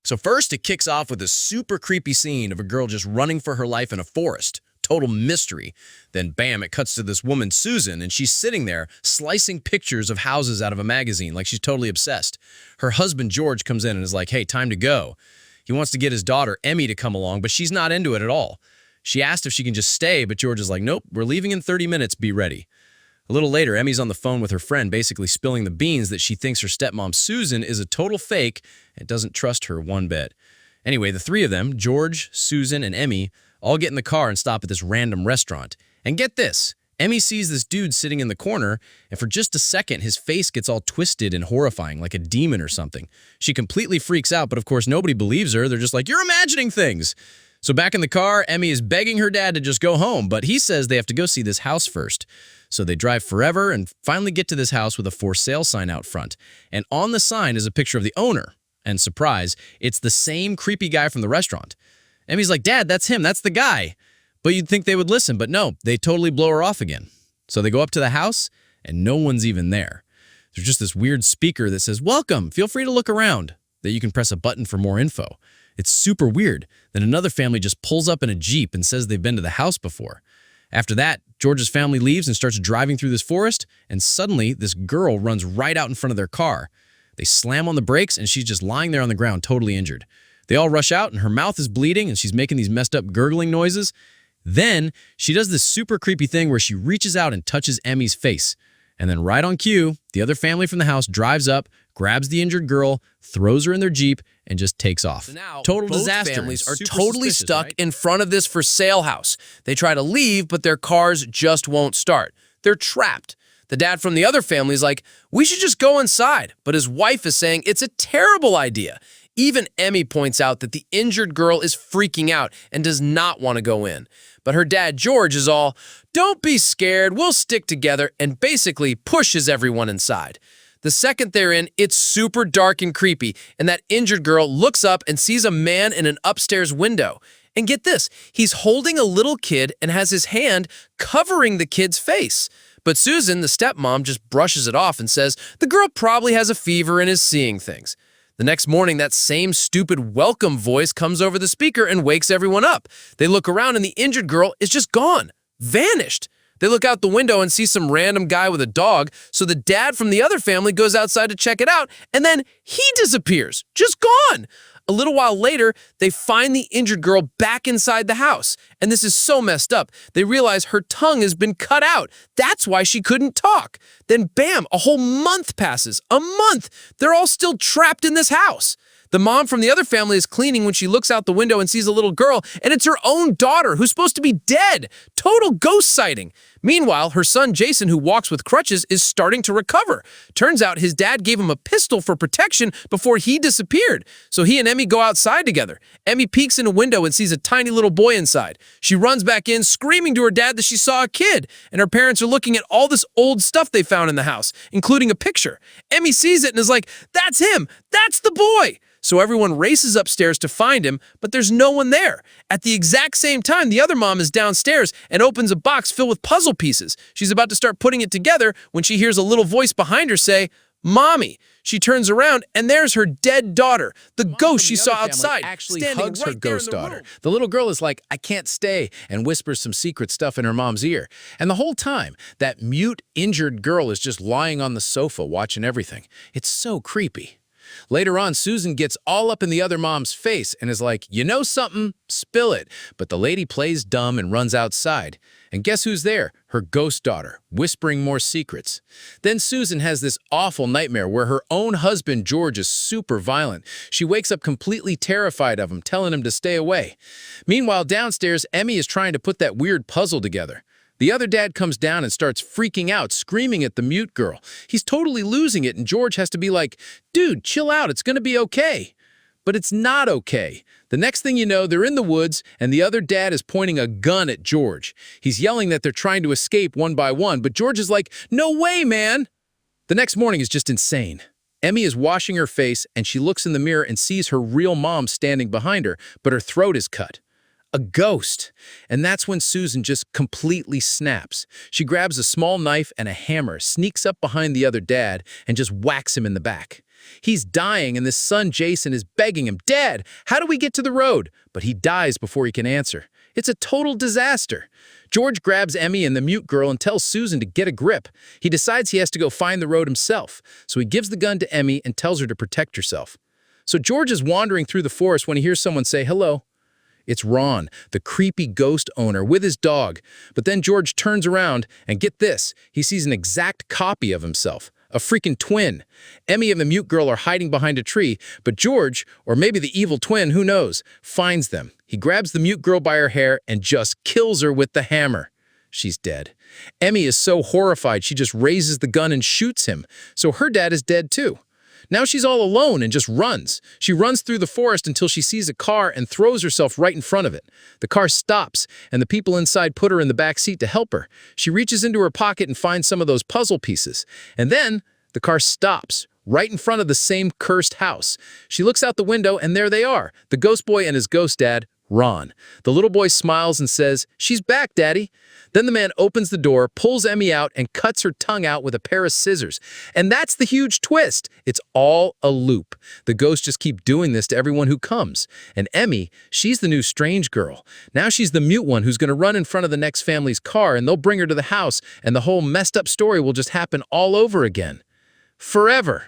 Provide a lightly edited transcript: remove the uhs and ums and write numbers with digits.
So first, it kicks off with a super creepy scene of a girl just running for her life in a forest. Total mystery. Then bam, it cuts to this woman, Susan, and she's sitting there slicing pictures of houses out of a magazine like she's totally obsessed. Her husband, George, comes in and is like, hey, time to go. He wants to get his daughter, Emmy, to come along, but she's not into it at all. She asked if she can just stay, but George is like, nope, we're leaving in 30 minutes, be ready. A little later, Emmy's on the phone with her friend, basically spilling the beans that she thinks her stepmom, Susan, is a total fake and doesn't trust her one bit. Anyway, the three of them, George, Susan, and Emmy, all get in the car and stop at this random restaurant. And get this, Emmy sees this dude sitting in the corner, and for just a second, his face gets all twisted and horrifying, like a demon or something. She completely freaks out, but of course nobody believes her. They're just like, you're imagining things. So back in the car, Emmy is begging her dad to just go home, but he says they have to go see this house first. So they drive forever and finally get to this house with a for sale sign out front. And on the sign is a picture of the owner. And surprise, it's the same creepy guy from the restaurant. Emmy's like, Dad, that's him, that's the guy. But you'd think they would listen, but no, they totally blow her off again. So they go up to the house, and no one's even there. There's just this weird speaker that says, welcome, feel free to look around, that you can press a button for more info. It's super weird. Then another family just pulls up in a Jeep and says they've been to the house before. After that, George's family leaves and starts driving through this forest, and suddenly this girl runs right out in front of their car. They slam on the brakes, and she's just lying there on the ground, totally injured. They all rush out, and her mouth is bleeding, and she's making these messed up gurgling noises. Then, she does this super creepy thing where she reaches out and touches Emmy's face. And then right on cue, the other family from the house drives up, grabs the injured girl, throws her in their Jeep, and just takes off. So now, Total both disaster. families are Super totally suspicious, stuck right? in front of this for sale house. They try to leave, but their cars just won't start. They're trapped. The dad from the other family is like, we should just go inside. But his wife is saying it's a terrible idea. Even Emmy points out that the injured girl is freaking out and does not want to go in. But her dad, George, is all, don't be scared, we'll stick together, and basically pushes everyone inside. The second they're in, it's super dark and creepy, and that injured girl looks up and sees a man in an upstairs window. And get this, he's holding a little kid and has his hand covering the kid's face. But Susan, the stepmom, just brushes it off and says the girl probably has a fever and is seeing things. The next morning, that same stupid welcome voice comes over the speaker and wakes everyone up. They look around and the injured girl is just gone, vanished. They look out the window and see some random guy with a dog, so the dad from the other family goes outside to check it out, and then he disappears, just gone. A little while later, they find the injured girl back inside the house, and this is so messed up. They realize her tongue has been cut out. That's why she couldn't talk. Then bam, a whole month passes. A month! They're all still trapped in this house. The mom from the other family is cleaning when she looks out the window and sees a little girl, and it's her own daughter who's supposed to be dead. Total ghost sighting. Meanwhile, her son Jason, who walks with crutches, is starting to recover. Turns out his dad gave him a pistol for protection before he disappeared. So he and Emmy go outside together. Emmy peeks in a window and sees a tiny little boy inside. She runs back in, screaming to her dad that she saw a kid, and her parents are looking at all this old stuff they found in the house, including a picture. Emmy sees it and is like, that's him! That's the boy! So everyone races upstairs to find him, but there's no one there. At the exact same time, the other mom is downstairs and opens a box filled with puzzle pieces. She's about to start putting it together when she hears a little voice behind her say, Mommy. She turns around and there's her dead daughter, the ghost she saw outside, actually standing hugs right her there in ghost the daughter. room. The little girl is like, I can't stay, and whispers some secret stuff in her mom's ear. And the whole time, that mute, injured girl is just lying on the sofa watching everything. It's so creepy. Later on, Susan gets all up in the other mom's face and is like, you know something? Spill it. But the lady plays dumb and runs outside. And guess who's there? Her ghost daughter, whispering more secrets. Then Susan has this awful nightmare where her own husband, George, is super violent. She wakes up completely terrified of him, telling him to stay away. Meanwhile, downstairs, Emmy is trying to put that weird puzzle together. The other dad comes down and starts freaking out, screaming at the mute girl. He's totally losing it, and George has to be like, dude, chill out, it's gonna be okay. But it's not okay. The next thing you know, they're in the woods, and the other dad is pointing a gun at George. He's yelling that they're trying to escape one by one, but George is like, no way, man! The next morning is just insane. Emmy is washing her face, and she looks in the mirror and sees her real mom standing behind her, but her throat is cut. A ghost. And that's when Susan just completely snaps. She grabs a small knife and a hammer, sneaks up behind the other dad, and just whacks him in the back. He's dying, and this son, Jason, is begging him, "Dad, how do we get to the road?" But he dies before he can answer. It's a total disaster. George grabs Emmy and the mute girl and tells Susan to get a grip. He decides he has to go find the road himself, so he gives the gun to Emmy and tells her to protect herself. So George is wandering through the forest when he hears someone say hello. It's Ron, the creepy ghost owner, with his dog. But then George turns around, and get this, he sees an exact copy of himself. A freaking twin. Emmy and the mute girl are hiding behind a tree, but George, or maybe the evil twin, who knows, finds them. He grabs the mute girl by her hair and just kills her with the hammer. She's dead. Emmy is so horrified she just raises the gun and shoots him, so her dad is dead too. Now she's all alone and just runs. She runs through the forest until she sees a car and throws herself right in front of it. The car stops, and the people inside put her in the back seat to help her. She reaches into her pocket and finds some of those puzzle pieces. And then the car stops right in front of the same cursed house. She looks out the window, and there they are, the ghost boy and his ghost dad, Ron. The little boy smiles and says, "She's back, Daddy." Then the man opens the door, pulls Emmy out, and cuts her tongue out with a pair of scissors. And that's the huge twist. It's all a loop. The ghosts just keep doing this to everyone who comes. And Emmy, she's the new strange girl. Now she's the mute one who's going to run in front of the next family's car, and they'll bring her to the house, and the whole messed up story will just happen all over again. Forever.